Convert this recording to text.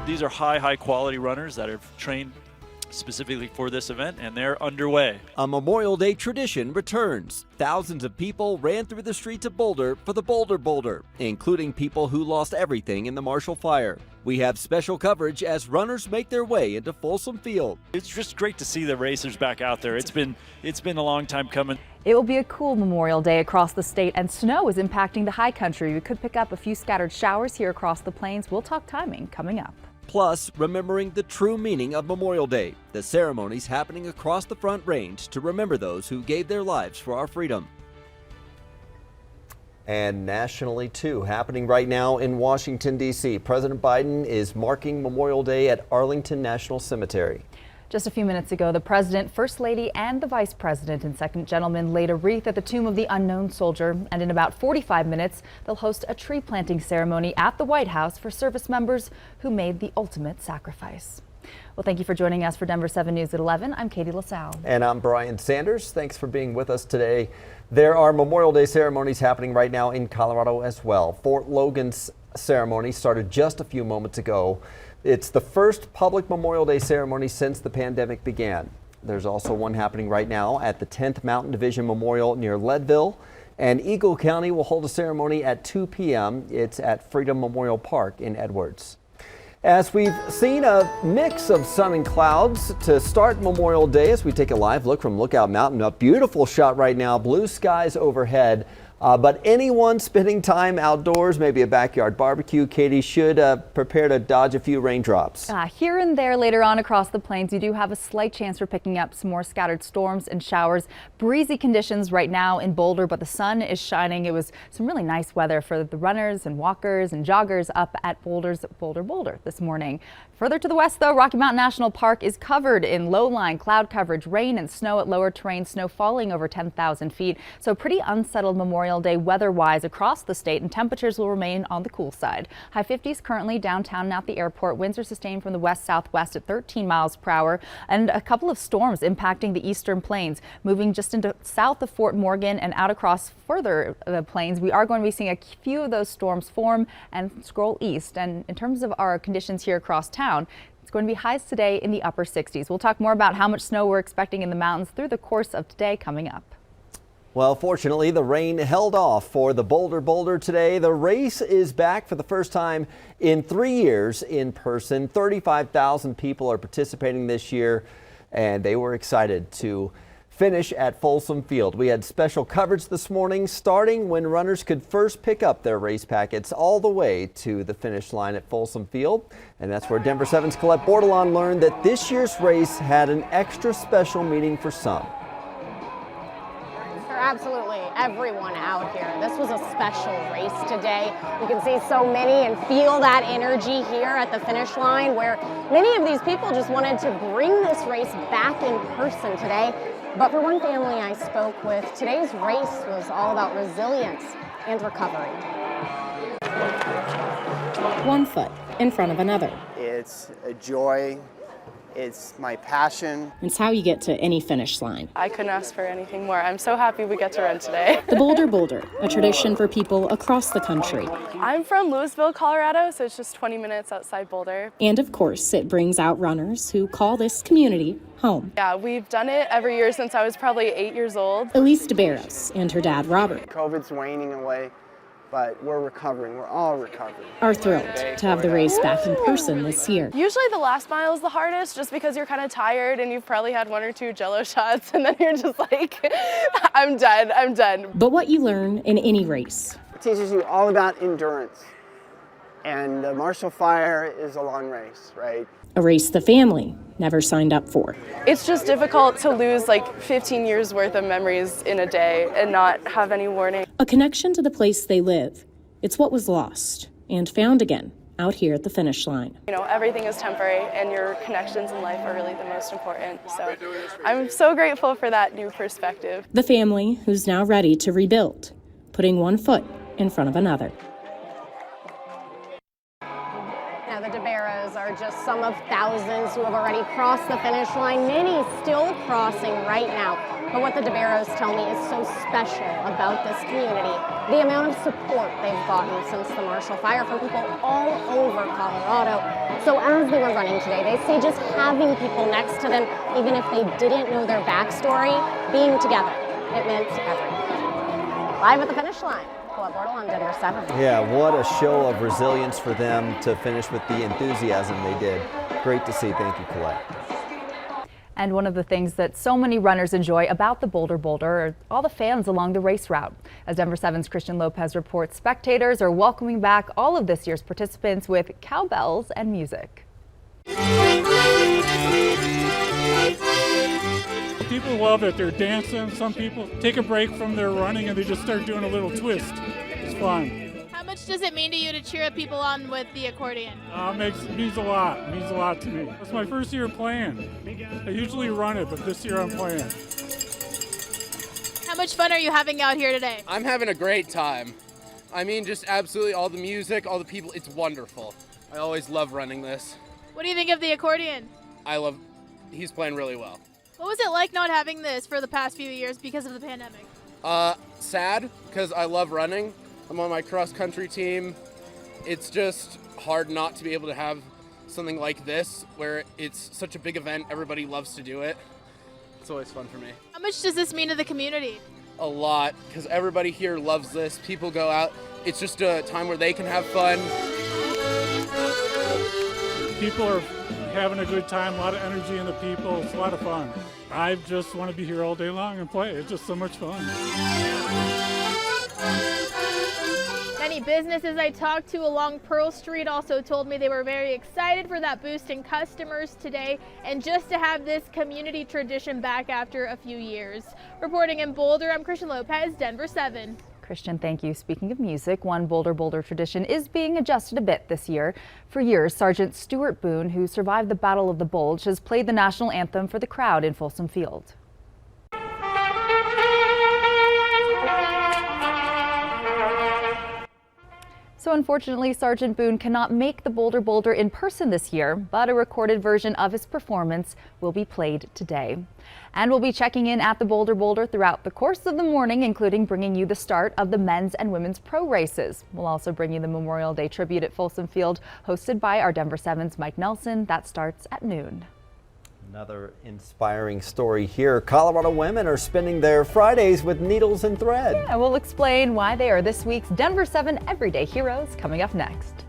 these are high quality runners that are trained specifically for this event, and they're underway. A Memorial Day tradition returns. Thousands of people ran through the streets of Boulder for the Boulder Boulder, including people who lost everything in the Marshall Fire. We have special coverage as runners make their way into Folsom Field. It's just great to see the racers back out there. It's been a long time coming. It will be a cool Memorial Day across the state, and snow is impacting the high country. We could pick up a few scattered showers here across the plains. We'll talk timing coming up. Plus, remembering the true meaning of Memorial Day, the ceremonies happening across the Front Range to remember those who gave their lives for our freedom. And nationally, too, happening right now in Washington, D.C. President Biden is marking Memorial Day at Arlington National Cemetery. Just a few minutes ago, the president, first lady, and the vice president and second gentleman laid a wreath at the tomb of the unknown soldier. And in about 45 minutes, they'll host a tree planting ceremony at the White House for service members who made the ultimate sacrifice. Well, thank you for joining us for Denver 7 News at 11. I'm Katie LaSalle. And I'm Brian Sanders. Thanks for being with us today. There are Memorial Day ceremonies happening right now in Colorado as well. Fort Logan's ceremony started just a few moments ago. It's the first public Memorial Day ceremony since the pandemic began. There's also one happening right now at the 10th Mountain Division Memorial near Leadville. And Eagle County will hold a ceremony at 2 p.m. It's at Freedom Memorial Park in Edwards. As we've seen a mix of sun and clouds to start Memorial Day, as we take a live look from Lookout Mountain, a beautiful shot right now, blue skies overhead. But anyone spending time outdoors, maybe a backyard barbecue, Katie, should prepare to dodge a few raindrops. Here and there later on across the plains, you do have a slight chance for picking up some more scattered storms and showers. Breezy conditions right now in Boulder, but the sun is shining. It was some really nice weather for the runners and walkers and joggers up at Boulder's Boulder this morning. Further to the west, though, Rocky Mountain National Park is covered in low-lying cloud coverage, rain and snow at lower terrain, snow falling over 10,000 feet. So pretty unsettled Memorial Day weather-wise across the state, and temperatures will remain on the cool side. High 50s currently downtown and at the airport. Winds are sustained from the west-southwest at 13 miles per hour, and a couple of storms impacting the eastern plains, moving just into south of Fort Morgan and out across further the plains. We are going to be seeing a few of those storms form and scroll east. And in terms of our conditions here across town, it's going to be highs today in the upper 60s. We'll talk more about how much snow we're expecting in the mountains through the course of today coming up. Well, fortunately, the rain held off for the Boulder today. The race is back for the first time in 3 years in person. 35,000 people are participating this year, and they were excited to finish at Folsom Field. We had special coverage this morning, starting when runners could first pick up their race packets all the way to the finish line at Folsom Field. And that's where Denver 7's Colette Bordelon learned that this year's race had an extra special meaning for some. Absolutely everyone out here. This was a special race today. You can see so many and feel that energy here at the finish line, where many of these people just wanted to bring this race back in person today. But for one family I spoke with, today's race was all about resilience and recovery. One foot in front of another. It's a joy. It's my passion. It's how you get to any finish line. I couldn't ask for anything more. I'm so happy we get to run today. The Boulder, a tradition for people across the country. I'm from Louisville, Colorado, so it's just 20 minutes outside Boulder. And of course, it brings out runners who call this community home. Yeah, we've done it every year since I was probably 8 years old. Elise DeBarros and her dad, Robert, COVID's waning away, but we're recovering. We're all recovering. are thrilled to have the race back in person this year. Usually the last mile is the hardest just because you're kind of tired and you've probably had 1 or 2 Jell-O shots and then you're just like, I'm done. But what you learn in any race. It teaches you all about endurance. And the Marshall Fire is a long race, right? A race the family never signed up for. It's just difficult to lose like 15 years worth of memories in a day and not have any warning. A connection to the place they live. It's what was lost and found again out here at the finish line. You know, everything is temporary and your connections in life are really the most important. So I'm so grateful for that new perspective. The family who's now ready to rebuild, putting one foot in front of another. Now, the DeBarros are just some of thousands who have already crossed the finish line, many still crossing right now. But what the DeBarros tell me is so special about this community, the amount of support they've gotten since the Marshall Fire from people all over Colorado. So as they were running today, they say just having people next to them, even if they didn't know their backstory, being together, it meant everything. Live at the finish line, Colette Bortle on Denver 7. Yeah, what a show of resilience for them to finish with the enthusiasm they did. Great to see. Thank you, Colette. And one of the things that so many runners enjoy about the Boulder Boulder are all the fans along the race route. As Denver 7's Christian Lopez reports, spectators are welcoming back all of this year's participants with cowbells and music. People love it. They're dancing. Some people take a break from their running and they just start doing a little twist. It's fun. How much does it mean to you to cheer people on with the accordion? Means a lot. It means a lot to me. It's my first year playing. I usually run it, but this year I'm playing. How much fun are you having out here today? I'm having a great time. I mean, just absolutely all the music, all the people. It's wonderful. I always love running this. What do you think of the accordion? He's playing really well. What was it like not having this for the past few years because of the pandemic? Sad, because I love running. I'm on my cross-country team. It's just hard not to be able to have something like this where it's such a big event. Everybody loves to do it. It's always fun for me. How much does this mean to the community? A lot, because everybody here loves this. People go out. It's just a time where they can have fun. People are having a good time, a lot of energy in the people. It's a lot of fun. I just want to be here all day long and play. It's just so much fun. Many businesses I talked to along Pearl Street also told me they were very excited for that boost in customers today and just to have this community tradition back after a few years. Reporting in Boulder, I'm Christian Lopez, Denver 7. Christian, thank you. Speaking of music, one Boulder Boulder tradition is being adjusted a bit this year. For years, Sergeant Stuart Boone, who survived the Battle of the Bulge, has played the national anthem for the crowd in Folsom Field. So unfortunately, Sergeant Boone cannot make the Boulder Boulder in person this year, but a recorded version of his performance will be played today. And we'll be checking in at the Boulder Boulder throughout the course of the morning, including bringing you the start of the men's and women's pro races. We'll also bring you the Memorial Day tribute at Folsom Field, hosted by our Denver 7's Mike Nelson. That starts at noon. Another inspiring story here. Colorado women are spending their Fridays with needles and thread. And we'll explain why they are this week's Denver 7 Everyday Heroes coming up next.